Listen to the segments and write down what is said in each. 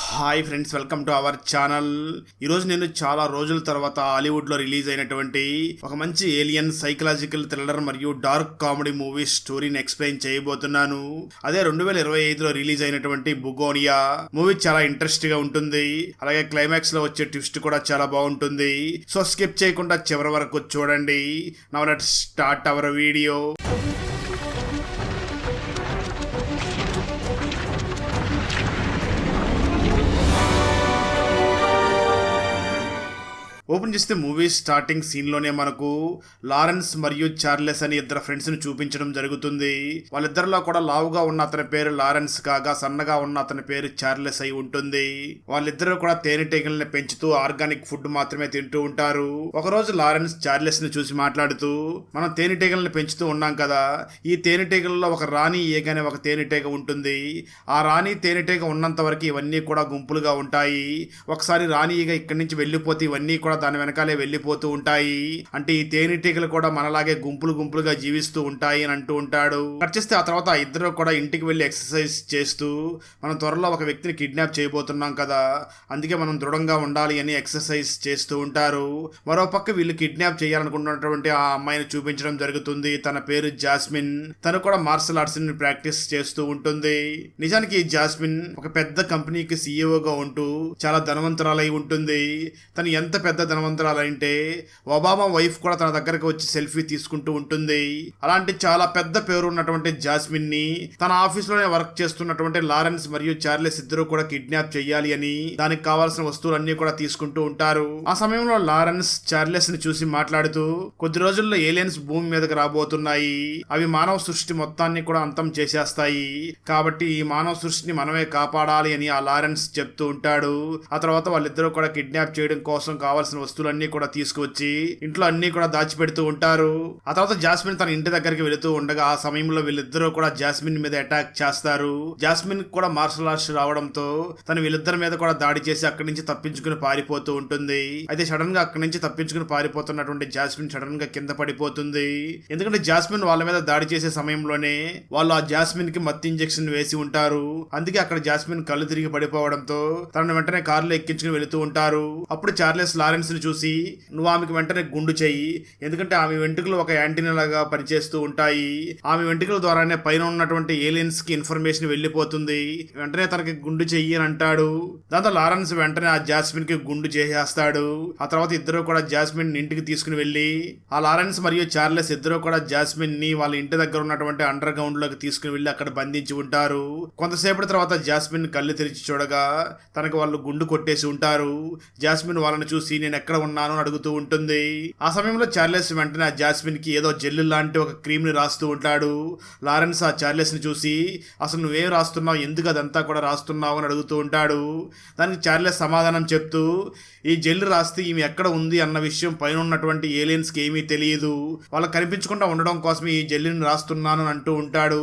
Hi friends, welcome to our channel. ఈరోజు నేను చాలా రోజుల తర్వాత హాలీవుడ్లో రిలీజ్ అయినటువంటి ఒక మంచి ఏలియన్ సైకలాజికల్ థ్రిల్లర్ మరియు డార్క్ కామెడీ మూవీ స్టోరీని ఎక్స్ప్లెయిన్ చేయబోతున్నాను. అదే 2025లో రిలీజ్ అయినటువంటి బుగోనియా మూవీ చాలా ఇంట్రెస్ట్ గా ఉంటుంది. అలాగే క్లైమాక్స్ లో వచ్చే ట్విస్ట్ కూడా చాలా బాగుంటుంది. సో స్కిప్ చేయకుండా చివరి వరకు చూడండి. Now let's start our video. Open చేస్తే మూవీ స్టార్టింగ్ సీన్ లోనే మనకు లారెన్స్ మరియు చార్లెస్ అని ఇద్దరు ఫ్రెండ్స్ ని చూపించడం జరుగుతుంది. వాళ్ళిద్దరిలో కూడా లావుగా ఉన్న అతని పేరు లారెన్స్ కాగా సన్నగా ఉన్న అతని పేరు చార్లెస్ అయి ఉంటుంది. వాళ్ళిద్దరూ కూడా తేనెటీగల్ని పెంచుతూ ఆర్గానిక్ ఫుడ్ మాత్రమే తింటూ ఉంటారు. ఒకరోజు లారెన్స్ చార్లెస్ ని చూసి మాట్లాడుతూ, మనం తేనెటీగల్ని పెంచుతూ ఉన్నాం కదా, ఈ తేనెటీగల్లో ఒక రాణి ఈగ అనే ఒక తేనెటీగ ఉంటుంది. ఆ రాణి తేనెటీగ ఉన్నంత వరకు ఇవన్నీ కూడా గుంపులుగా ఉంటాయి. ఒకసారి రాణి ఈగ ఇక్కడి నుంచి వెళ్ళిపోతే ఇవన్నీ కూడా దాని వెనకాలే వెళ్ళిపోతూ ఉంటాయి. అంటే ఈ తేనెటీగలు కూడా మనలాగే గుంపులుగా జీవిస్తూ ఉంటాయి అని అంటూ ఉంటాడు. కట్ చేస్తే ఆ తర్వాత ఆ ఇద్దరు కూడా ఇంటికి వెళ్ళి ఎక్సర్సైజ్ చేస్తూ, మనం త్వరలో ఒక వ్యక్తిని కిడ్నాప్ చేయబోతున్నాం కదా, అందుకే మనం దృఢంగా ఉండాలి అని ఎక్సర్సైజ్ చేస్తూ ఉంటారు. మరోపక్క వీళ్ళు కిడ్నాప్ చేయాలనుకుంటున్నటువంటి ఆ అమ్మాయిని చూపించడం జరుగుతుంది. తన పేరు జాస్మిన్. తను కూడా మార్షల్ ఆర్ట్స్ ని ప్రాక్టీస్ చేస్తూ ఉంటుంది. నిజానికి ఈ జాస్మిన్ ఒక పెద్ద కంపెనీకి సీఈఓగా ఉంటూ చాలా ధనవంతురాలై ఉంటుంది. తను ఎంత పెద్ద ధనవంతురాలంటే ఒబామా వైఫ్ కూడా తన దగ్గరకు వచ్చి సెల్ఫీ తీసుకుంటూ ఉంటుంది. అలాంటి చాలా పెద్ద పేరు ఉన్నటువంటి జాస్మిన్ ని తన ఆఫీస్ లోనే వర్క్ చేస్తున్నటువంటి లారెన్స్ మరియు చార్లెస్ ఇద్దరు కూడా కిడ్నాప్ చేయాలి అని దానికి కావాల్సిన వస్తువులన్నీ కూడా తీసుకుంటూ ఉంటారు. ఆ సమయంలో లారెన్స్ చార్లెస్ ని చూసి మాట్లాడుతూ, కొద్ది రోజుల్లో ఏలియన్స్ భూమి మీదకి రాబోతున్నాయి. అవి మానవ సృష్టి మొత్తాన్ని కూడా అంతం చేసేస్తాయి. కాబట్టి ఈ మానవ సృష్టిని మనమే కాపాడాలి అని ఆ లారెన్స్ చెప్తూ ఉంటాడు. ఆ తర్వాత వాళ్ళిద్దరూ కూడా కిడ్నాప్ చేయడం కోసం కావాల్సిన వస్తువులన్నీ కూడా తీసుకువచ్చి ఇంట్లో అన్ని కూడా దాచిపెడుతూ ఉంటారు. ఆ తర్వాత జాస్మిన్ తన ఇంటి దగ్గరికి వెళుతూ ఉండగా ఆ సమయంలో వీళ్ళిద్దరూ కూడా జాస్మిన్ మీద అటాక్ చేస్తారు. జాస్మిన్ కూడా మార్షల్ ఆర్ట్స్ రావడంతో తను వీళ్ళిద్దరి మీద కూడా దాడి చేసి అక్కడి నుంచి తప్పించుకుని పారిపోతూ ఉంటుంది. అయితే సడన్ గా అక్కడి నుంచి తప్పించుకుని పారిపోతున్నటువంటి జాస్మిన్ సడన్ గా కింద పడిపోతుంది. ఎందుకంటే జాస్మిన్ వాళ్ళ మీద దాడి చేసే సమయంలోనే వాళ్ళు ఆ జాస్మిన్ కి మత్తు ఇంజెక్షన్ వేసి ఉంటారు. అందుకే అక్కడ జాస్మిన్ కళ్ళు తిరిగి పడిపోవడంతో తనను వెంటనే కారులో ఎక్కించుకుని వెళుతూ ఉంటారు. అప్పుడు చార్లెస్ లారెన్స్ ని చూసి, నువ్వు ఆమెకు వెంటనే గుండు చెయ్యి, ఎందుకంటే ఆమె వెంట్రుకలు ఒక యాంటీనా లాగా పనిచేస్తూ ఉంటాయి. ఆమె వెంట్రుకల ద్వారానే పైన ఉన్నటువంటి ఏలియన్స్ కి ఇన్ఫర్మేషన్ వెళ్ళిపోతుంది. వెంటనే తనకి గుండు చెయ్యి అని అంటాడు. దాంతో లారెన్స్ వెంటనే ఆ జాస్మిన్ కి గుండు చేసేస్తాడు. ఆ తర్వాత ఇద్దరు కూడా జాస్మిన్ ఇంటికి తీసుకుని వెళ్లి, ఆ లారెన్స్ మరియు చార్లెస్ ఇద్దరు కూడా జాస్మిన్ ని వాళ్ళ ఇంటి దగ్గర ఉన్నటువంటి అండర్ గ్రౌండ్ లోకి తీసుకుని వెళ్లి అక్కడ బంధించి ఉంటారు. కొంతసేపటి తర్వాత జాస్మిన్ కళ్ళు తెరిచి చూడగా తనకు వాళ్ళు గుండు కొట్టేసి ఉంటారు. జాస్మిన్ వాళ్ళని చూసి, నేను ఎక్కడ ఉన్నాను అని అడుగుతూ ఉంటుంది. ఆ సమయంలో చార్లెస్ వెంటనే ఆ జాస్మిన్ కి ఏదో జెల్లు లాంటి ఒక క్రీమ్ ని రాస్తూ ఉంటాడు. లారెన్స్ ఆ చార్లెస్ ని చూసి, అసలు నువ్వేం రాస్తున్నావు, ఎందుకు అదంతా కూడా రాస్తున్నావు అని అడుగుతూ ఉంటాడు. దానికి చార్లెస్ సమాధానం చెప్తూ, ఈ జెల్ రాస్తే ఈమె ఎక్కడ ఉంది అన్న విషయం పైన ఉన్నటువంటి ఏలియన్స్ కి ఏమీ తెలియదు, వాళ్ళకి కనిపించకుండా ఉండడం కోసం ఈ జెల్లుని రాస్తున్నాను అని అంటూ ఉంటాడు.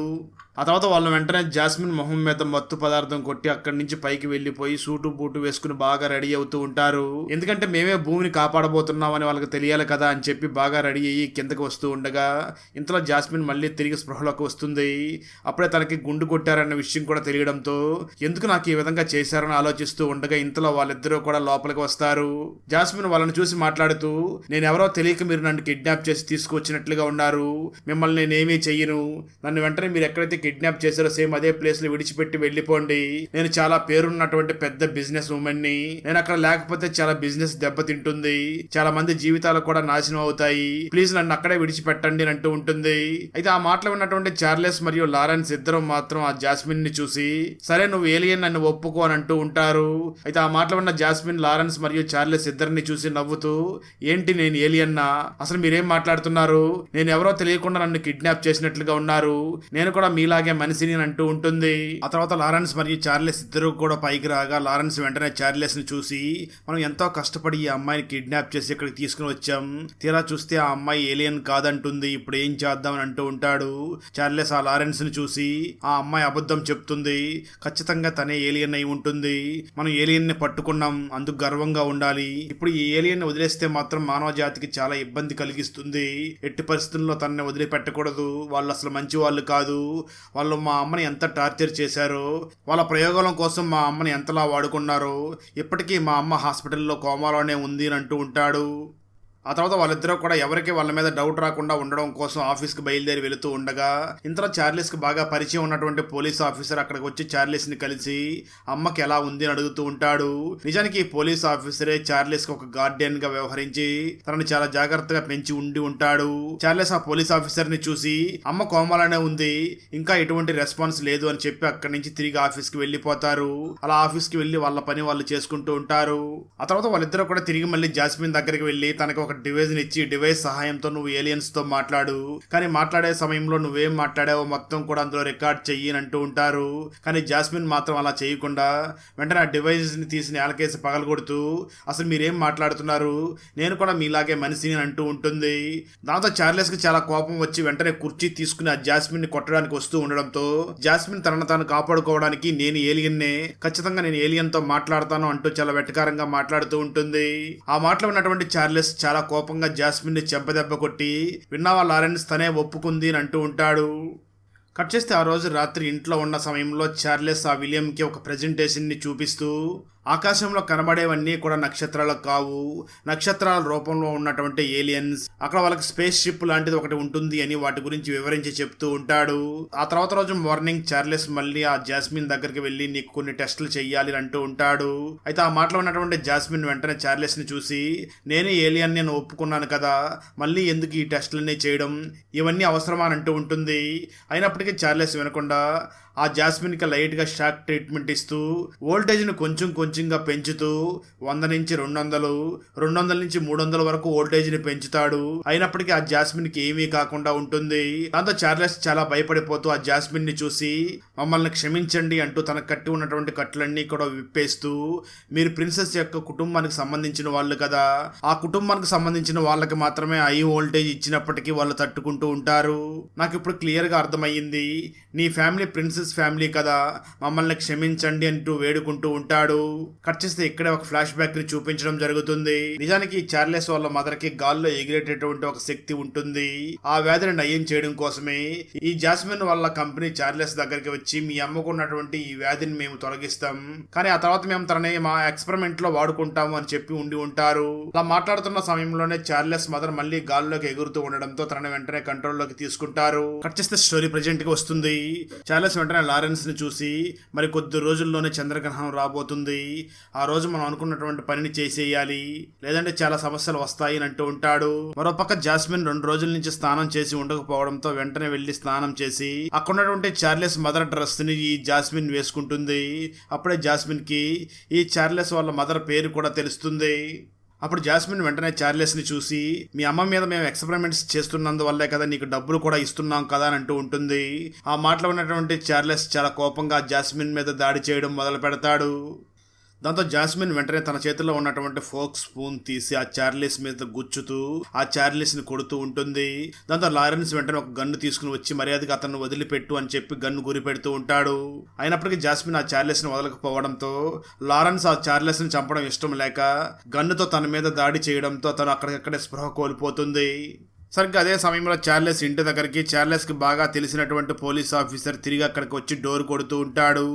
ఆ తర్వాత వాళ్ళు వెంటనే జాస్మిన్ మొహం మీద మత్తు పదార్థం కొట్టి అక్కడి నుంచి పైకి వెళ్లిపోయి సూటు బూటు వేసుకుని బాగా రెడీ అవుతూ ఉంటారు. ఎందుకంటే మేమే భూమిని కాపాడబోతున్నాం అని వాళ్ళకి తెలియాలి కదా అని చెప్పి బాగా రెడీ అయ్యి కిందకి వస్తూ ఉండగా ఇంతలో జాస్మిన్ మళ్ళీ తిరిగి స్పృహలోకి వస్తుంది. అప్పుడే తనకి గుండు కొట్టారన్న విషయం కూడా తెలియడంతో ఎందుకు నాకు ఈ విధంగా చేశారని ఆలోచిస్తూ ఉండగా ఇంతలో వాళ్ళిద్దరూ కూడా లోపలికి వస్తారు. జాస్మిన్ వాళ్ళని చూసి మాట్లాడుతూ, నేనెవరో తెలియక మీరు నన్ను కిడ్నాప్ చేసి తీసుకొచ్చినట్లుగా ఉన్నారు, మిమ్మల్ని నేనేమీ చెయ్యను, నన్ను వెంటనే మీరు ఎక్కడైతే కిడ్నాప్ చేశారో సేమ్ అదే ప్లేస్ లో విడిచిపెట్టి వెళ్ళిపోండి. నేను చాలా పేరున్నటువంటి పెద్ద బిజినెస్ ఉమెన్ ని, నేను అక్కడ లేకపోతే చాలా బిజినెస్ దెబ్బతింటుంది, చాలా మంది జీవితాలు కూడా నాశనం అవుతాయి, ప్లీజ్ నన్ను అక్కడే విడిచిపెట్టండి అంటూ ఉంటుంది. అయితే ఆ మాటలు ఉన్నటువంటి చార్లెస్ మరియు లారెన్స్ ఇద్దరు మాత్రం ఆ జాస్మిన్ ని చూసి, సరే నువ్వు ఏలియన్ నన్ను ఒప్పుకో అని అంటూ ఉంటారు. అయితే ఆ మాటలు ఉన్న జాస్మిన్ లారెన్స్ మరియు చార్లెస్ ఇద్దరిని చూసి నవ్వుతూ, ఏంటి నేను ఏలియన్నా, అసలు మీరేం మాట్లాడుతున్నారు, నేను ఎవరో తెలియకుండా నన్ను కిడ్నాప్ చేసినట్లుగా ఉన్నారు, నేను కూడా మీలా అలాగే మనిషిని అంటూ ఉంటుంది. ఆ తర్వాత లారెన్స్ మరియు చార్లెస్ ఇద్దరు కూడా పైకి రాగా లారెన్స్ వెంటనే చార్లెస్ ని చూసి, మనం ఎంతో కష్టపడి ఈ అమ్మాయిని కిడ్నాప్ చేసి ఇక్కడికి తీసుకుని వచ్చాం, తీరా చూస్తే ఆ అమ్మాయి ఏలియన్ కాదంటుంది, ఇప్పుడు ఏం చేద్దాం అని అంటూ ఉంటాడు. చార్లెస్ ఆ లారెన్స్ ని చూసి, ఆ అమ్మాయి అబద్ధం చెప్తుంది, ఖచ్చితంగా తనే ఏలియన్ అయి ఉంటుంది, మనం ఏలియన్ ని పట్టుకున్నాం, అందుకు గర్వంగా ఉండాలి, ఇప్పుడు ఈ ఏలియన్ ని వదిలేస్తే మాత్రం మానవ జాతికి చాలా ఇబ్బంది కలిగిస్తుంది, ఎట్టి పరిస్థితుల్లో తనని వదిలిపెట్టకూడదు, వాళ్ళు అసలు మంచి వాళ్ళు కాదు, వాళ్ళు మా అమ్మని ఎంత టార్చర్ చేశారో, వాళ్ళ ప్రయోగాల కోసం మా అమ్మని ఎంతలా వాడుకున్నారో, ఇప్పటికీ మా అమ్మ హాస్పిటల్లో కోమాలోనే ఉంది అని అంటూ ఉంటాడు. ఆ తర్వాత వాళ్ళిద్దరూ కూడా ఎవరికి వాళ్ళ మీద డౌట్ రాకుండా ఉండడం కోసం ఆఫీస్కి బయలుదేరి వెళుతూ ఉండగా ఇంతలో చార్లెస్కి బాగా పరిచయం ఉన్నటువంటి పోలీస్ ఆఫీసర్ అక్కడికి వచ్చి చార్లెస్ని కలిసి అమ్మకి ఎలా ఉంది అని అడుగుతూ ఉంటాడు. నిజానికి ఈ పోలీస్ ఆఫీసరే చార్లెస్కి ఒక గార్డియన్ గా వ్యవహరించి తనని చాలా జాగ్రత్తగా పెంచి ఉండి ఉంటాడు. చార్లెస్ ఆ పోలీస్ ఆఫీసర్ ని చూసి అమ్మ కోమాలనే ఉంది, ఇంకా ఎటువంటి రెస్పాన్స్ లేదు అని చెప్పి అక్కడి నుంచి తిరిగి ఆఫీస్కి వెళ్ళిపోతారు. అలా ఆఫీస్కి వెళ్ళి వాళ్ళ పని వాళ్ళు చేసుకుంటూ ఉంటారు. ఆ తర్వాత వాళ్ళిద్దరూ కూడా తిరిగి మళ్ళీ జాస్మిన్ దగ్గరికి వెళ్ళి తనకి ఒక డివైస్ ఇచ్చి డివైస్ సహాయంతో నువ్వు ఏలియన్స్ తో మాట్లాడు, కానీ మాట్లాడే సమయంలో నువ్వేం మాట్లాడావో మొత్తం కూడా అందులో రికార్డ్ చెయ్యి అని అంటూ ఉంటారు. కానీ జాస్మిన్ మాత్రం అలా చేయకుండా వెంటనే ఆ డివైస్ ని తీసి నేలకేసి పగలగొడుతూ అసలు మీరేం మాట్లాడుతున్నారు, నేను కూడా మీలాగే మనిషిని అని అంటూ ఉంటుంది. దాంతో చార్లెస్ కి చాలా కోపం వచ్చి వెంటనే కుర్చీ తీసుకుని ఆ జాస్మిన్ ని కొట్టడానికి వస్తూ ఉండడంతో జాస్మిన్ తనను తాను కాపాడుకోవడానికి నేను ఏలియన్నే, ఖచ్చితంగా నేను ఏలియన్ తో మాట్లాడతాను అంటూ చాలా వెటకారంగా మాట్లాడుతూ ఉంటుంది. ఆ మాటలు విన్నటువంటి చార్లెస్ చాలా కోపంగా జాస్మిన్ ని చెంపదెబ్బ కొట్టి విన్నావా లారెన్స్ తనే ఒప్పుకుంది అని అంటూ ఉంటాడు. కట్ చేస్తే ఆ రోజు రాత్రి ఇంట్లో ఉన్న సమయంలో చార్లెస్ ఆ విలియంకి ఒక ప్రెజెంటేషన్ ని చూపిస్తూ ఆకాశంలో కనబడేవన్నీ కూడా నక్షత్రాలు కావు, నక్షత్రాల రూపంలో ఉన్నటువంటి ఏలియన్స్, అక్కడ వాళ్ళకి స్పేస్ షిప్ లాంటిది ఒకటి ఉంటుంది అని వాటి గురించి వివరించి చెప్తూ ఉంటాడు. ఆ తర్వాత రోజు మార్నింగ్ చార్లెస్ మళ్ళీ ఆ జాస్మిన్ దగ్గరికి వెళ్ళి నీకు కొన్ని టెస్టులు చెయ్యాలి అంటూ ఉంటాడు. అయితే ఆ మాటలో ఉన్నటువంటి జాస్మిన్ వెంటనే చార్లెస్ ని చూసి నేను ఏలియన్ నేను ఒప్పుకున్నాను కదా, మళ్ళీ ఎందుకు ఈ టెస్టులన్నీ చేయడం, ఇవన్నీ అవసరమా అని అంటూ ఉంటుంది. అయినప్పటికీ చార్లెస్ వినకుండా ఆ జాస్మిన్కి లైట్గా షాక్ ట్రీట్మెంట్ ఇస్తూ వోల్టేజ్ని కొంచెం కొంచెంగా పెంచుతూ 100 నుంచి 200, 200 నుంచి 300 వరకు వోల్టేజ్ని పెంచుతాడు. అయినప్పటికీ ఆ జాస్మిన్కి ఏమీ కాకుండా ఉంటుంది. దాంతో చార్లెస్ చాలా భయపడిపోతూ ఆ జాస్మిన్ని చూసి మమ్మల్ని క్షమించండి అంటూ తనకు కట్టి ఉన్నటువంటి కట్లన్నీ కూడా విప్పేస్తూ మీరు ప్రిన్సెస్ యొక్క కుటుంబానికి సంబంధించిన వాళ్ళు కదా, ఆ కుటుంబానికి సంబంధించిన వాళ్ళకి మాత్రమే హై వోల్టేజ్ ఇచ్చినప్పటికీ వాళ్ళు తట్టుకుంటూ ఉంటారు. నాకు ఇప్పుడు క్లియర్గా అర్థమయ్యింది, నీ ఫ్యామిలీ ప్రిన్సెస్ ఫ్యామిలీ కదా, మమ్మల్ని క్షమించండి అంటూ వేడుకుంటూ ఉంటాడు. కట్ చేస్తే ఇక్కడే ఒక ఫ్లాష్ బ్యాక్ ని చూపించడం జరుగుతుంది. నిజానికి చార్లెస్ వాళ్ళ మదర్ కి గాల్లో ఎగిరేటటువంటి ఒక శక్తి ఉంటుంది. ఆ వ్యాధిని నయం చేయడం కోసమే ఈ జాస్మిన్ వాళ్ళ కంపెనీ చార్లెస్ దగ్గరికి వచ్చి మీ అమ్మకున్నటువంటి ఈ వ్యాధిని మేము తొలగిస్తాం, కానీ ఆ తర్వాత మేము తనని మా ఎక్స్పెరిమెంట్ లో వాడుకుంటాము అని చెప్పి ఉండి ఉంటారు. అలా మాట్లాడుతున్న సమయంలోనే చార్లెస్ మదర్ మళ్ళీ గాల్లోకి ఎగురుతూ ఉండడంతో తనని వెంటనే కంట్రోల్లోకి తీసుకుంటారు. కట్ చేస్తే స్టోరీ ప్రెజెంట్ కి వస్తుంది. చార్లెస్ వెంటనే లారెన్స్ ని చూసి మరి కొద్ది రోజుల్లోనే చంద్రగ్రహణం రాబోతుంది, ఆ రోజు మనం అనుకున్నటువంటి పనిని చేసేయాలి, లేదంటే చాలా సమస్యలు వస్తాయి అని అంటూ ఉంటాడు. మరోపక్క జాస్మిన్ 2 రోజుల నుంచి స్నానం చేసి ఉండకపోవడంతో వెంటనే వెళ్లి స్నానం చేసి అక్కడ ఉన్నటువంటి చార్లెస్ మదర్ డ్రెస్ ని ఈ జాస్మిన్ వేసుకుంటుంది. అప్పుడే జాస్మిన్ కి ఈ చార్లెస్ వాళ్ళ మదర్ పేరు కూడా తెలుస్తుంది. అప్పుడు జాస్మిన్ వెంటనే చార్లెస్ ని చూసి మీ అమ్మ మీద మేము ఎక్స్పెరిమెంట్స్ చేస్తున్నందువల్లే కదా నీకు డబ్బులు కూడా ఇస్తున్నాం కదా అని అంటూ ఉంటుంది. ఆ మాటలో ఉన్నటువంటి చార్లెస్ చాలా కోపంగా జాస్మిన్ మీద దాడి చేయడం మొదలు పెడతాడు. దాంతో జాస్మిన్ వెంటనే తన చేతిలో ఉన్నటువంటి ఫోక్ స్పూన్ తీసి ఆ చార్లెస్ మీద గుచ్చుతూ ఆ చార్లెస్ ని కొడుతూ ఉంటుంది. దాంతో లారెన్స్ వెంటనే ఒక గన్ను తీసుకుని వచ్చి మర్యాదగా అతన్ని వదిలిపెట్టు అని చెప్పి గన్ను గురి పెడుతూ ఉంటాడు. అయినప్పటికీ జాస్మిన్ ఆ చార్లెస్ ని వదలకపోవడంతో లారెన్స్ ఆ చార్లెస్ ని చంపడం ఇష్టం లేక గన్నుతో తన మీద దాడి చేయడంతో తను అక్కడికక్కడే స్పృహ కోల్పోతుంది. సరిగ్గా అదే సమయంలో చార్లెస్ ఇంటి దగ్గరికి చార్లెస్ కి బాగా తెలిసినటువంటి పోలీస్ ఆఫీసర్ తిరిగి అక్కడికి వచ్చి డోర్ కొడుతూ ఉంటాడు.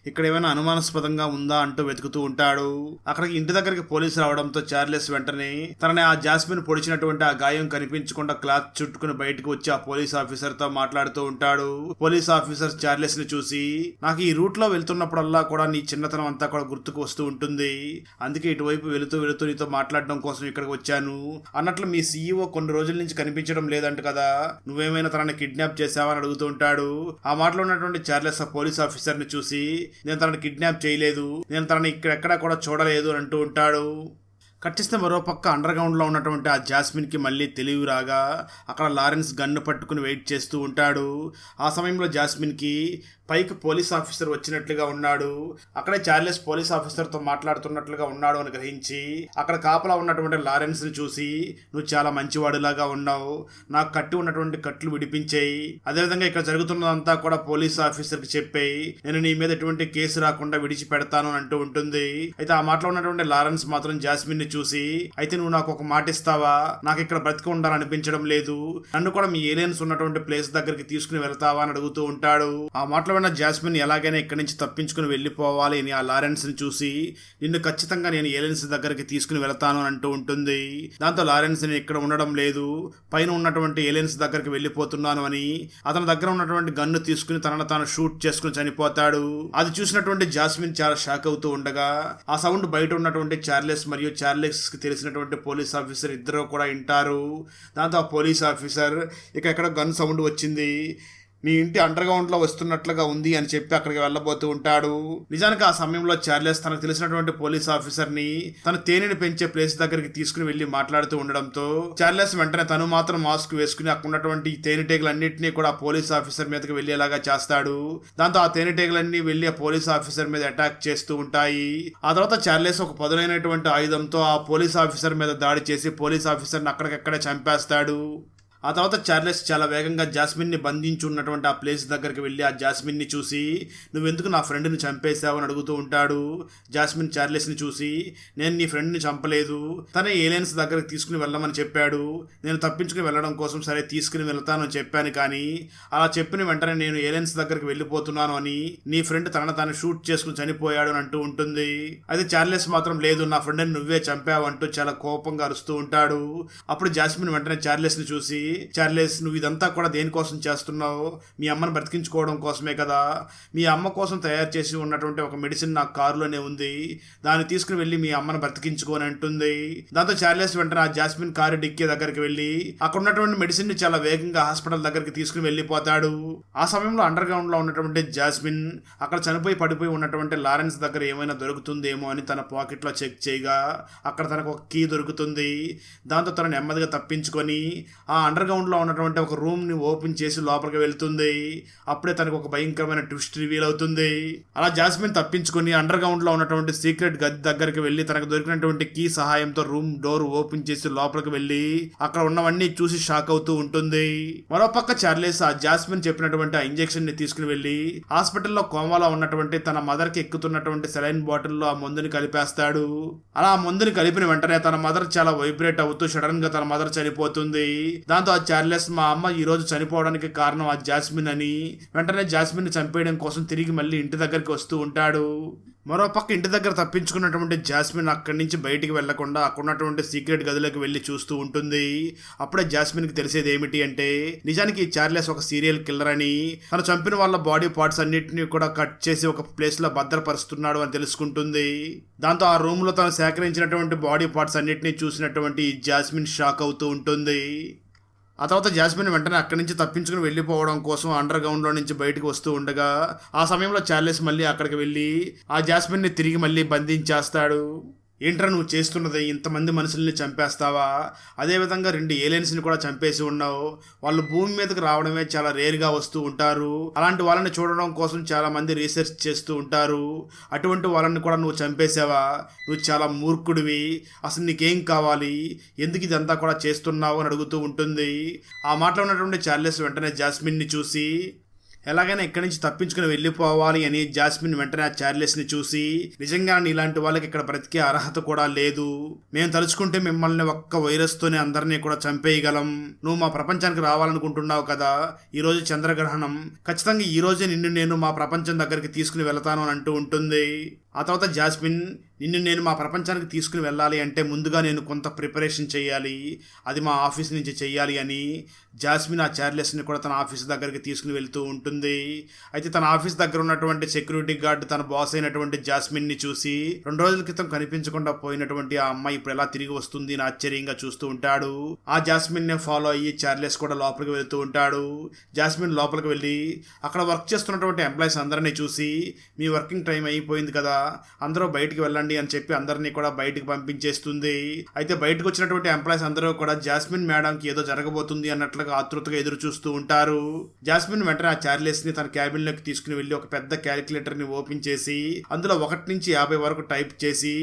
ఇక్కడ ఏమైనా అనుమానాస్పదంగా ఉందా అంటూ వెతుకుతూ ఉంటాడు. అక్కడికి ఇంటి దగ్గరికి పోలీసు రావడంతో చార్లెస్ వెంటనే తనని ఆ జాస్మిన్ పొడిచినటువంటి ఆ గాయం కనిపించకుండా క్లాత్ చుట్టుకుని బయటకు వచ్చి ఆ పోలీస్ ఆఫీసర్ తో మాట్లాడుతూ ఉంటాడు. పోలీస్ ఆఫీసర్ చార్లెస్ ని చూసి నాకు ఈ రూట్ లో వెళ్తున్నప్పుడల్లా కూడా నీ చిన్నతనం అంతా కూడా గుర్తుకు వస్తూ ఉంటుంది, అందుకే ఇటువైపు వెళుతూ వెళుతూ నీతో మాట్లాడడం కోసం ఇక్కడికి వచ్చాను. అన్నట్లు మీ సీఈఓ కొన్ని రోజుల నుంచి కనిపించడం లేదంట కదా, నువ్వేమైనా తనని కిడ్నాప్ చేసావా అని అడుగుతూ ఉంటాడు. ఆ మాటలో ఉన్నటువంటి చార్లెస్ ఆ పోలీస్ ఆఫీసర్ ని చూసి నేను తనని కిడ్నాప్ చేయలేదు, నేను తనని ఇక్కడెక్కడా కూడా చూడలేదు అని అంటూ ఉంటాడు. కట్టిస్తే మరోపక్క అండర్ గ్రౌండ్ లో ఉన్నటువంటి ఆ జాస్మిన్ కి మళ్ళీ తెలివి రాగా అక్కడ లారెన్స్ గన్ను పట్టుకుని వెయిట్ చేస్తూ ఉంటాడు. ఆ సమయంలో జాస్మిన్ కి పైకి పోలీస్ ఆఫీసర్ వచ్చినట్లుగా ఉన్నాడు. అక్కడే చార్లెస్ పోలీస్ ఆఫీసర్ తో మాట్లాడుతున్నట్లుగా ఉన్నాడు అని గ్రహించి అక్కడ కాపలా ఉన్నటువంటి లారెన్స్ ని చూసి, నువ్వు చాలా మంచివాడిలాగా ఉన్నావు, నాకు కట్టి ఉన్నటువంటి కట్లు విడిపించేయి, అదేవిధంగా ఇక్కడ జరుగుతున్నదంతా కూడా పోలీస్ ఆఫీసర్ కి చెప్పేయి, నేను నీ మీద ఎటువంటి కేసు రాకుండా విడిచిపెడతాను అంటూ ఉంటుంది. అయితే ఆ మాటలో ఉన్నటువంటి లారెన్స్ మాత్రం జాస్మిన్ ని చూసి, అయితే నువ్వు నాకు ఒక మాట ఇస్తావా, నాకు ఇక్కడ బ్రతికి ఉండాలనిపించడం లేదు, నన్ను కూడా మీ ఏలియన్స్ ఉన్నటువంటి ప్లేస్ దగ్గరికి తీసుకుని వెళ్తావా అని అడుగుతూ ఉంటాడు. ఆ మాటలో ఉన్న జాస్మిన్ ఎలాగైనా ఇక్కడి నుంచి తప్పించుకుని వెళ్లిపోవాలి అని ఆ లారెన్స్ ని చూసి, నిన్ను ఖచ్చితంగా నేను ఏలియన్స్ దగ్గరికి తీసుకుని వెళ్తాను అని అంటూ ఉంటుంది. దాంతో లారెన్స్ నేను ఇక్కడ ఉండడం లేదు, పైన ఉన్నటువంటి ఏలియన్స్ దగ్గరికి వెళ్లిపోతున్నాను అని అతని దగ్గర ఉన్నటువంటి గన్ను తీసుకుని తనను తాను షూట్ చేసుకుని చనిపోతాడు. అది చూసినటువంటి జాస్మిన్ చాలా షాక్ అవుతూ ఉండగా ఆ సౌండ్ బయట ఉన్నటువంటి చార్లెస్ మరియు చార్లెస్ కి తెలిసినటువంటి పోలీస్ ఆఫీసర్ ఇద్దరు కూడా వింటారు. దాంతో ఆ పోలీస్ ఆఫీసర్ ఎక్కడ గన్ సౌండ్ వచ్చింది, నీ ఇంటి అండర్ గ్రౌండ్ లో వస్తున్నట్లుగా ఉంది అని చెప్పి అక్కడికి వెళ్ళబోతూ ఉంటాడు. నిజానికి ఆ సమయంలో చార్లెస్ తనకు తెలిసినటువంటి పోలీస్ ఆఫీసర్ ని తన తేనెని పెంచే ప్లేస్ దగ్గరికి తీసుకుని వెళ్లి మాట్లాడుతూ ఉండడంతో చార్లెస్ వెంటనే తను మాత్రం మాస్క్ వేసుకుని అక్కడ ఉన్నటువంటి తేనెటీగలన్నింటినీ కూడా పోలీస్ ఆఫీసర్ మీదకి వెళ్లేలాగా చేస్తాడు. దాంతో ఆ తేనెటీగలన్నీ వెళ్లి ఆ పోలీస్ ఆఫీసర్ మీద అటాక్ చేస్తూ ఉంటాయి. ఆ తర్వాత చార్లెస్ ఒక పదునైనటువంటి ఆయుధంతో ఆ పోలీస్ ఆఫీసర్ మీద దాడి చేసి పోలీస్ ఆఫీసర్ ని అక్కడికక్కడే చంపేస్తాడు. ఆ తర్వాత చార్లెస్ చాలా వేగంగా జాస్మిన్ ని బంధించి ఉన్నటువంటి ఆ ప్లేస్ దగ్గరికి వెళ్ళి ఆ జాస్మిన్ ని చూసి, నువ్వెందుకు నా ఫ్రెండ్ ని చంపేశావు అని అడుగుతూ ఉంటాడు. జాస్మిన్ చార్లెస్ ని చూసి, నేను నీ ఫ్రెండ్ ని చంపలేదు, తనే ఏలియన్స్ దగ్గరికి తీసుకుని వెళ్ళమని చెప్పాడు, నేను తప్పించుకుని వెళ్ళడం కోసం సరే తీసుకుని వెళ్తాను అని చెప్పాను, కానీ అలా చెప్పిన వెంటనే నేను ఏలియన్స్ దగ్గరికి వెళ్ళిపోతున్నాను అని నీ ఫ్రెండ్ తనను తాను షూట్ చేసుకుని చనిపోయాడు అని అంటూ ఉంటుంది. అయితే చార్లెస్ మాత్రం లేదు, నా ఫ్రెండ్ ని నువ్వే చంపావు అంటూ చాలా కోపంగా అరుస్తూ ఉంటాడు. అప్పుడు జాస్మిన్ వెంటనే చార్లెస్ ని చూసి, చార్లెస్ నువ్వు ఇదంతా కూడా దేనికోసం చేస్తున్నావు, మీ అమ్మని బ్రతికించుకోవడం కోసమే కదా, మీ అమ్మ కోసం తయారు చేసి ఉన్నటువంటి ఒక మెడిసిన్ నా కారులోనే ఉంది, దాన్ని తీసుకుని వెళ్ళి మీ అమ్మని బ్రతికించుకోని అంటుంది. దాంతో చార్లెస్ వెంటనే ఆ జాస్మిన్ కారు డిక్కీ దగ్గరికి వెళ్ళి అక్కడ ఉన్నటువంటి మెడిసిన్ ని చాలా వేగంగా హాస్పిటల్ దగ్గరికి తీసుకుని వెళ్ళిపోతాడు. ఆ సమయంలో అండర్ గ్రౌండ్ లో ఉన్నటువంటి జాస్మిన్ అక్కడ చనిపోయి పడిపోయి ఉన్నటువంటి లారెన్స్ దగ్గర ఏమైనా దొరుకుతుందేమో అని తన పాకెట్ లో చెక్ చేయగా అక్కడ తనకు ఒక కీ దొరుకుతుంది. దాంతో తను నెమ్మదిగా తప్పించుకొని ఆ అండర్ గ్రౌండ్ లో ఉన్నటువంటి ఒక రూమ్ ని ఓపెన్ చేసి లోపలికి వెళ్తుంది. అప్పుడే తనకు ఒక భయంకరమైన ట్విస్ట్ రివీల్ అవుతుంది. అలా జాస్మిన్ తప్పించుకుని అండర్ గ్రౌండ్ లో ఉన్నటువంటి సీక్రెట్ గది దగ్గరికి వెళ్లి తనకు దొరికినటువంటి కీ సహాయంతో రూమ్ డోర్ ఓపెన్ చేసి లోపలికి వెళ్లి అక్కడ ఉన్నవన్నీ చూసి షాక్ అవుతూ ఉంటుంది. మరోపక్క చార్లెస్ ఆ జాస్మిన్ చెప్పినటువంటి ఆ ఇంజెక్షన్ ని తీసుకుని వెళ్లి హాస్పిటల్లో కోమాలో ఉన్నటువంటి తన మదర్ కి ఎక్కుతున్నటువంటి సెలైన్ బాటిల్లో ఆ మందుని కలిపేస్తాడు. అలా ఆ మందుని కలిపిన వెంటనే తన మదర్ చాలా వైబ్రేట్ అవుతూ సడన్ గా తన మదర్ చనిపోతుంది. దాంతో ఆ చార్లెస్ మా అమ్మ ఈ రోజు చనిపోవడానికి కారణం ఆ జాస్మిన్ అని వెంటనే జాస్మిన్ ని చంపేయడం కోసం తిరిగి మళ్ళీ ఇంటి దగ్గరికి వస్తూ ఉంటాడు. మరోపక్క ఇంటి దగ్గర తప్పించుకున్నటువంటి జాస్మిన్ అక్కడి నుంచి బయటికి వెళ్లకుండా అక్కడ ఉన్నటువంటి సీక్రెట్ గదిలోకి వెళ్లి చూస్తూ ఉంటుంది. అప్పుడే జాస్మిన్ కి తెలిసేది ఏమిటి అంటే నిజానికి ఈ చార్లెస్ ఒక సీరియల్ కిల్లర్ అని, తను చంపిన వాళ్ళ బాడీ పార్ట్స్ అన్నిటిని కూడా కట్ చేసి ఒక ప్లేస్ లో భద్రపరుస్తున్నాడు అని తెలుసుకుంటుంది. దాంతో ఆ రూమ్ లో తను సేకరించినటువంటి బాడీ పార్ట్స్ అన్నిటిని చూసినటువంటి జాస్మిన్ షాక్ అవుతూ ఉంటుంది. ఆ తర్వాత జాస్మిన్ వెంటనే అక్కడి నుంచి తప్పించుకుని వెళ్ళిపోవడం కోసం అండర్ గ్రౌండ్ లో నుంచి బయటకు వస్తూ ఉండగా ఆ సమయంలో చార్లెస్ మళ్ళీ అక్కడికి వెళ్ళి ఆ జాస్మిన్ ని తిరిగి మళ్ళీ బంధించేస్తాడు. ఏంట్రా నువ్వు చేస్తున్నది, ఇంతమంది మనుషుల్ని చంపేస్తావా, అదేవిధంగా 2 ఏలియన్స్ని కూడా చంపేసి ఉన్నావు, వాళ్ళు భూమి మీదకి రావడమే చాలా రేర్గా వస్తూ ఉంటారు, అలాంటి వాళ్ళని చూడడం కోసం చాలా మంది రీసెర్చ్ చేస్తూ ఉంటారు, అటువంటి వాళ్ళని కూడా నువ్వు చంపేసావా, నువ్వు చాలా మూర్ఖుడివి, అసలు నీకేం కావాలి, ఎందుకు ఇదంతా కూడా చేస్తున్నావు అని అడుగుతూ ఉంటుంది. ఆ మాటలో ఉన్నటువంటి చార్లెస్ వెంటనే జాస్మిన్ని చూసి ఎలాగైనా ఇక్కడి నుంచి తప్పించుకుని వెళ్ళిపోవాలి అని జాస్మిన్ వెంటనే ఆ చార్లెస్ ని చూసి, నిజంగా ఇలాంటి వాళ్ళకి ఇక్కడ బ్రతికే అర్హత కూడా లేదు, మేము తలుచుకుంటే మిమ్మల్ని ఒక్క వైరస్ తోనే అందరినీ కూడా చంపేయగలం, నువ్వు మా ప్రపంచానికి రావాలనుకుంటున్నావు కదా, ఈ రోజు చంద్రగ్రహణం, ఖచ్చితంగా ఈ రోజే నిన్ను నేను మా ప్రపంచం దగ్గరికి తీసుకుని వెళతాను అని అంటూ ఉంటుంది. ఆ తర్వాత జాస్మిన్, నిన్ను నేను మా ప్రపంచానికి తీసుకుని వెళ్ళాలి అంటే ముందుగా నేను కొంత ప్రిపరేషన్ చేయాలి, అది మా ఆఫీస్ నుంచి చెయ్యాలి అని జాస్మిన్ ఆ చార్లెస్ని కూడా తన ఆఫీస్ దగ్గరికి తీసుకుని వెళ్తూ ఉంటుంది. అయితే తన ఆఫీస్ దగ్గర ఉన్నటువంటి సెక్యూరిటీ గార్డ్ తన బాస్ అయినటువంటి జాస్మిన్ని చూసి 2 రోజుల క్రితం కనిపించకుండా పోయినటువంటి ఆ అమ్మాయి ఇప్పుడు ఎలా తిరిగి వస్తుంది అని ఆశ్చర్యంగా చూస్తూ ఉంటాడు. ఆ జాస్మిన్ నే ఫాలో అయ్యి చార్లెస్ కూడా లోపలికి వెళ్తూ ఉంటాడు. జాస్మిన్ లోపలికి వెళ్ళి అక్కడ వర్క్ చేస్తున్నటువంటి ఎంప్లాయీస్ అందరినీ చూసి, మీ వర్కింగ్ టైం అయిపోయింది కదా, అందరూ బయటికి వెళ్ళండి అని చెప్పి అందరినీ కూడా బయటికి పంపించేస్తుంది. అయితే బయటకు వచ్చినటువంటి ఎంప్లాయీస్ అందరూ కూడా జాస్మిన్ మేడంకి ఏదో జరగబోతుంది అన్నట్లుగా ఆతృతగా ఎదురు చూస్తూ ఉంటారు. జాస్మిన్ వెంటనే ఆ చార్లెస్ ని తన క్యాబిన్ లోకి తీసుకుని వెళ్లి ఒక పెద్ద క్యాలిక్యులేటర్ ని ఓపెన్ చేసి అందులో 1 నుంచి 50 వరకు టైప్ చేసి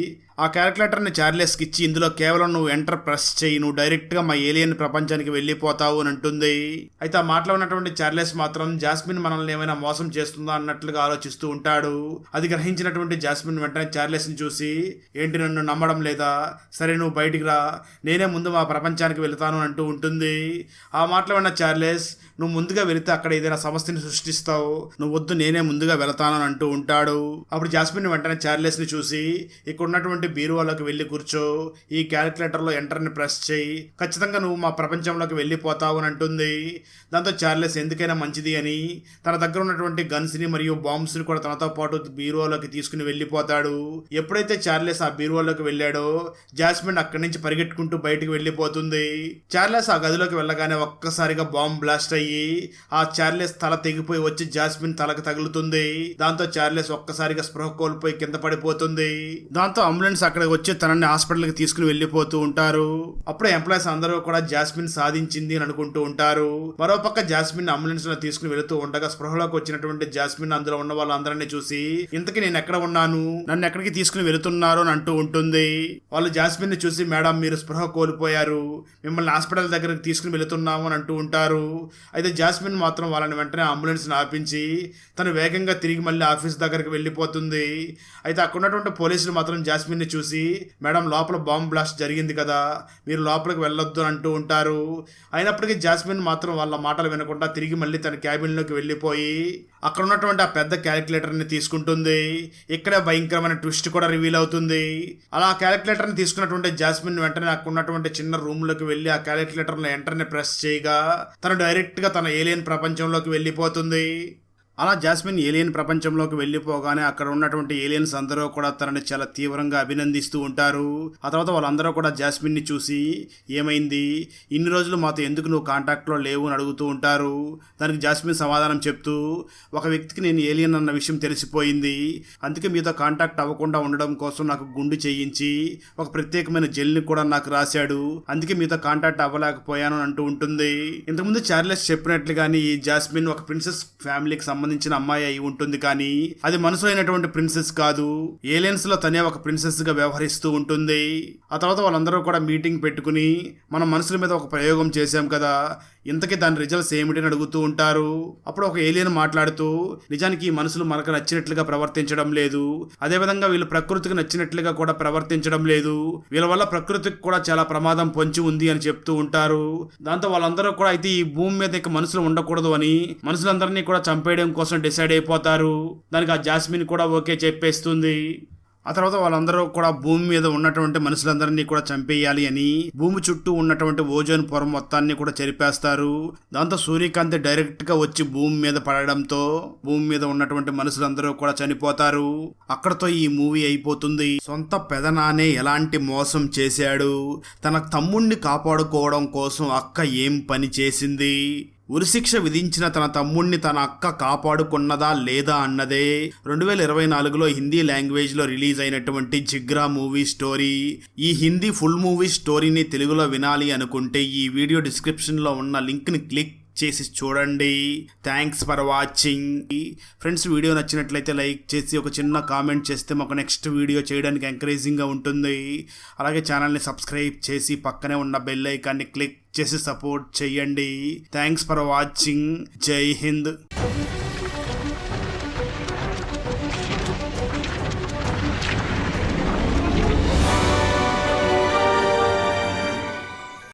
ఆ క్యాలిక్యులేటర్ ని చార్లెస్ కి ఇచ్చి ఇందులో కేవలం నువ్వు ఎంటర్ ప్రెస్ చేయి, నువ్వు డైరెక్ట్ గా మా ఏలియన్ ప్రపంచానికి వెళ్ళిపోతావు అని అంటుంది. అయితే ఆ మాటలో ఉన్నటువంటి చార్లెస్ మాత్రం జాస్మిన్ మనల్ని ఏమైనా మోసం చేస్తుందా అన్నట్లుగా ఆలోచిస్తూ ఉంటాడు. అది గ్రహించినటువంటి జాస్మిన్ వెంటనే చార్లెస్ ని చూసి, ఏంటి నన్ను నమ్మడం లేదా, సరే నువ్వు బయటికి రా, నేనే ముందు మా ప్రపంచానికి వెళతాను అంటూ ఉంటుంది. ఆ మాటలో ఉన్న చార్లెస్, నువ్వు ముందుగా వెళితే అక్కడ ఏదైనా సమస్యని సృష్టిస్తావు, నువ్వు వద్దు నేనే ముందుగా వెళతాను అని అంటూ ఉంటాడు. అప్పుడు జాస్మిన్ వెంటనే చార్లెస్ ని చూసి, ఇక్కడ ఉన్నటువంటి బీరువాలోకి వెళ్ళి కూర్చో, ఈ క్యాలిక్యులేటర్ లో ఎంటర్ ని ప్రెస్ చేయి, ఖచ్చితంగా నువ్వు మా ప్రపంచంలోకి వెళ్ళిపోతావు అని అంటుంది. దాంతో చార్లెస్ ఎందుకైనా మంచిది అని తన దగ్గర ఉన్నటువంటి గన్స్ ని మరియు బాంబ్స్ ని కూడా తనతో పాటు బీరువాలోకి తీసుకుని వెళ్ళిపోతాడు. ఎప్పుడైతే చార్లెస్ ఆ బీరువాలోకి వెళ్ళాడో జాస్మిన్ అక్కడి నుంచి పరిగెట్టుకుంటూ బయటికి వెళ్ళిపోతుంది. చార్లెస్ ఆ గదిలోకి వెళ్ళగానే ఒక్కసారిగా బాంబ్ బ్లాస్ట్ అయ్యి ఆ చార్లెస్ తల తెగిపోయి వచ్చి జాస్మిన్ తలకు తగులుతుంది. దాంతో చార్లెస్ ఒక్కసారిగా స్పృహ కోల్పోయి కింద పడిపోతుంది. దాంతో అంబులెన్స్ అక్కడికి వచ్చి తనని హాస్పిటల్కి తీసుకుని వెళ్ళిపోతూ ఉంటారు. అప్పుడు ఎంప్లాయీస్ అందరూ కూడా జాస్మిన్ సాధించింది అని అనుకుంటూ ఉంటారు. మరోపక్క జాస్మిన్ అంబులెన్స్ లో తీసుకుని వెళుతూ ఉండగా స్పృహలోకి వచ్చినటువంటి జాస్మిన్ అందులో ఉన్న వాళ్ళందరినీ చూసి, ఇంతకీ నేను ఎక్కడ ఉన్నాను, నన్ను ఎక్కడికి తీసుకుని వెళుతున్నారు అని అంటూ ఉంటుంది. వాళ్ళు జాస్మిన్ ని చూసి, మేడం మీరు స్పృహ కోల్పోయారు, మిమ్మల్ని హాస్పిటల్ దగ్గరికి తీసుకుని వెళుతున్నాము అని అంటూ ఉంటారు. అయితే జాస్మిన్ మాత్రం వాళ్ళని వెంటనే అంబులెన్స్ ని ఆపించి తను వేగంగా తిరిగి మళ్ళీ ఆఫీస్ దగ్గరికి వెళ్ళిపోతుంది. అయితే అక్కడ ఉన్నటువంటి పోలీసులు మాత్రం జాస్మిన్ ని చూసి, మేడం లోపల బాంబ్ బ్లాస్ట్ జరిగింది కదా, మీరు లోపలికి వెళ్ళొద్దు అని అంటూ ఉంటారు. అయినప్పటికీ జాస్మిన్ మాత్రం వాళ్ళ మాటలు వినకుండా తిరిగి మళ్ళీ తన క్యాబిన్ లోకి వెళ్ళిపోయి అక్కడ ఉన్నటువంటి ఆ పెద్ద క్యాలిక్యులేటర్ ని తీసుకుంటుంది. ఇక్కడే భయంకరమైన ట్విస్ట్ కూడా రివీల్ అవుతుంది. అలా ఆ క్యాలిక్యులేటర్ ని తీసుకున్నటువంటి జాస్మిన్ వెంటనే అక్కడ ఉన్నటువంటి చిన్న రూమ్ లోకి వెళ్ళి ఆ క్యాలిక్యులేటర్ లో ఎంటర్ ని ప్రెస్ చేయగా తను డైరెక్ట్ గా తన ఏలియన్ ప్రపంచంలోకి వెళ్ళిపోతుంది. అలా జాస్మిన్ ఏలియన్ ప్రపంచంలోకి వెళ్ళిపోగానే అక్కడ ఉన్నటువంటి ఏలియన్స్ అందరూ కూడా తనని చాలా తీవ్రంగా అభినందిస్తూ ఉంటారు. ఆ తర్వాత వాళ్ళందరూ కూడా జాస్మిన్ ని చూసి, ఏమైంది, ఇన్ని రోజులు మాతో ఎందుకు నువ్వు కాంటాక్ట్ లో లేవు అని అడుగుతూ ఉంటారు. దానికి జాస్మిన్ సమాధానం చెప్తూ, ఒక వ్యక్తికి నేను ఏలియన్ అన్న విషయం తెలిసిపోయింది, అందుకే మీతో కాంటాక్ట్ అవ్వకుండా ఉండడం కోసం నాకు గుండు చేయించి ఒక ప్రత్యేకమైన జెల్ని కూడా నాకు రాశాడు, అందుకే మీతో కాంటాక్ట్ అవ్వలేకపోయాను అంటూ ఉంటుంది. ఇంతకుముందు చార్లెస్ చెప్పినట్లుగానే ఈ జాస్మిన్ ఒక ప్రిన్సెస్ ఫ్యామిలీకి సంబంధించిన అమ్మాయి అయి ఉంటుంది, కానీ అది మనసులైనటువంటి ప్రిన్సెస్ కాదు, ఏలియన్స్ లో తనే ఒక ప్రిన్సెస్ గా వ్యవహరిస్తూ ఉంటుంది. ఆ తర్వాత వాళ్ళందరూ కూడా మీటింగ్ పెట్టుకుని మనం మనుషుల మీద ఒక ప్రయోగం చేశాం కదా, ఇంతకీ దాని రిజల్ట్స్ ఏమిటని అడుగుతూ ఉంటారు. అప్పుడు ఒక ఏలియన్ మాట్లాడుతూ, నిజానికి ఈ మనుషులు మనకు నచ్చినట్లుగా ప్రవర్తించడం లేదు, అదేవిధంగా వీళ్ళు ప్రకృతికి నచ్చినట్లుగా కూడా ప్రవర్తించడం లేదు, వీళ్ళ వల్ల ప్రకృతికి కూడా చాలా ప్రమాదం పొంచి ఉంది అని చెప్తూ ఉంటారు. దాంతో వాళ్ళందరూ కూడా అయితే ఈ భూమి మీద ఇక మనుషులు ఉండకూడదు అని మనుషులందరినీ కూడా చంపేయడం కోసం డిసైడ్ అయిపోతారు. దానికి ఆ జాస్మిన్ కూడా ఓకే చెప్పేస్తుంది. ఆ తర్వాత వాళ్ళందరూ కూడా భూమి మీద ఉన్నటువంటి మనుషులందరినీ కూడా చంపేయాలి అని భూమి చుట్టూ ఉన్నటువంటి ఓజోన్ పొర మొత్తాన్ని కూడా చెరిపేస్తారు. దాంతో సూర్యకాంతి డైరెక్ట్ గా వచ్చి భూమి మీద పడడంతో భూమి మీద ఉన్నటువంటి మనుషులందరూ కూడా చనిపోతారు. అక్కడతో ఈ మూవీ అయిపోతుంది. సొంత పెదనానే ఎలాంటి మోసం చేశాడు, తన తమ్ముణ్ణి కాపాడుకోవడం కోసం అక్క ఏం పని చేసింది, ఉరిశిక్ష విధించిన తన తమ్ముణ్ణి తన అక్క కాపాడుకున్నదా లేదా అన్నదే 2024లో హిందీ లాంగ్వేజ్ లో రిలీజ్ అయినటువంటి జిగ్రా మూవీ స్టోరీ. ఈ హిందీ ఫుల్ మూవీ స్టోరీని తెలుగులో వినాలి అనుకుంటే ఈ వీడియో డిస్క్రిప్షన్ లో ఉన్న లింక్ ని క్లిక్ చేసి చూడండి. Thanks for watching. Friends, video నచ్చినట్లయితే లైక్ చేసి ఒక చిన్న కామెంట్ చేస్తే మాకు నెక్స్ట్ వీడియో చేయడానికి ఎంకరేజింగ్గా ఉంటుంది. అలాగే ఛానల్ని సబ్స్క్రైబ్ చేసి పక్కనే ఉన్న బెల్ ఐకాన్ని క్లిక్ చేసి సపోర్ట్ చేయండి. Thanks for watching. జై హింద్.